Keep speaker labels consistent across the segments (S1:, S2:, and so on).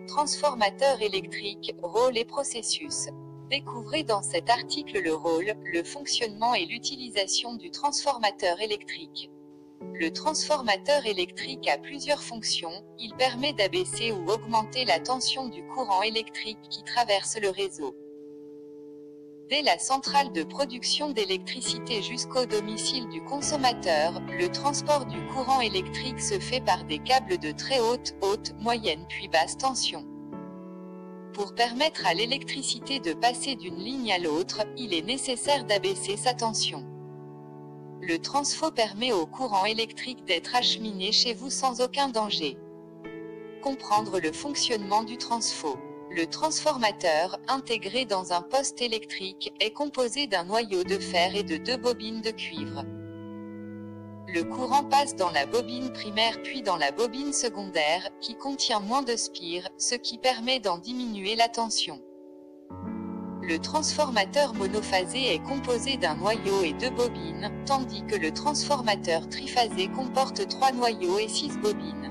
S1: Transformateur électrique, rôle et processus. Découvrez dans cet article le rôle, le fonctionnement et l'utilisation du transformateur électrique. Le transformateur électrique a plusieurs fonctions. Il permet d'abaisser ou augmenter la tension du courant électrique qui traverse le réseau. Dès la centrale de production d'électricité jusqu'au domicile du consommateur, le transport du courant électrique se fait par des câbles de très haute, moyenne puis basse tension. Pour permettre à l'électricité de passer d'une ligne à l'autre, il est nécessaire d'abaisser sa tension. Le transfo permet au courant électrique d'être acheminé chez vous sans aucun danger. Comprendre le fonctionnement du transfo. Le transformateur, intégré dans un poste électrique, est composé d'un noyau de fer et de 2 bobines de cuivre. Le courant passe dans la bobine primaire puis dans la bobine secondaire, qui contient moins de spire, ce qui permet d'en diminuer la tension. Le transformateur monophasé est composé d'un noyau et 2 bobines, tandis que le transformateur triphasé comporte 3 noyaux et 6 bobines.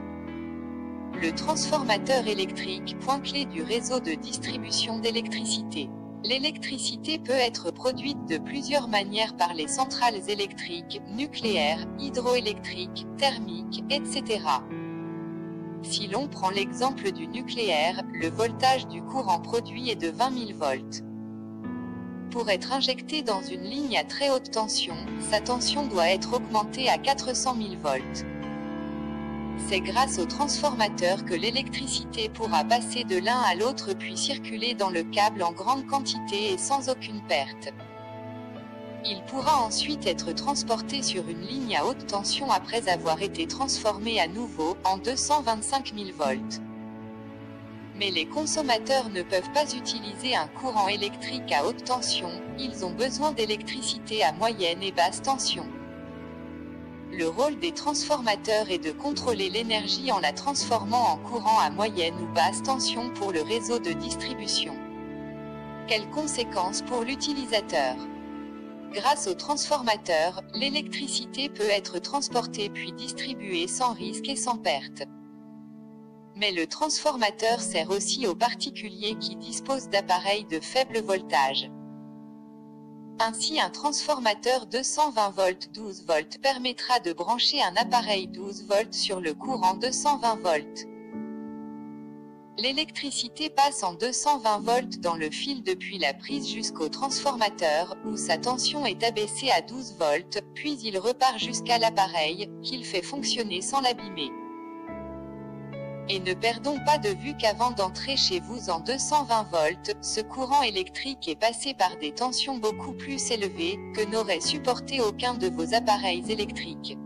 S1: Le transformateur électrique, point clé du réseau de distribution d'électricité. L'électricité peut être produite de plusieurs manières par les centrales électriques, nucléaires, hydroélectriques, thermiques, etc. Si l'on prend l'exemple du nucléaire, le voltage du courant produit est de 20 000 volts. Pour être injecté dans une ligne à très haute tension, sa tension doit être augmentée à 400 000 volts. C'est grâce au transformateur que l'électricité pourra passer de l'un à l'autre puis circuler dans le câble en grande quantité et sans aucune perte. Il pourra ensuite être transporté sur une ligne à haute tension après avoir été transformé à nouveau, en 225 000 volts. Mais les consommateurs ne peuvent pas utiliser un courant électrique à haute tension, ils ont besoin d'électricité à moyenne et basse tension. Le rôle des transformateurs est de contrôler l'énergie en la transformant en courant à moyenne ou basse tension pour le réseau de distribution. Quelles conséquences pour l'utilisateur? Grâce au transformateur, l'électricité peut être transportée puis distribuée sans risque et sans perte. Mais le transformateur sert aussi aux particuliers qui disposent d'appareils de faible voltage. Ainsi un transformateur 220 volts 12 volts permettra de brancher un appareil 12 volts sur le courant 220 volts. L'électricité passe en 220 volts dans le fil depuis la prise jusqu'au transformateur, où sa tension est abaissée à 12 volts, puis il repart jusqu'à l'appareil, qu'il fait fonctionner sans l'abîmer. Et ne perdons pas de vue qu'avant d'entrer chez vous en 220 volts, ce courant électrique est passé par des tensions beaucoup plus élevées, que n'aurait supporté aucun de vos appareils électriques.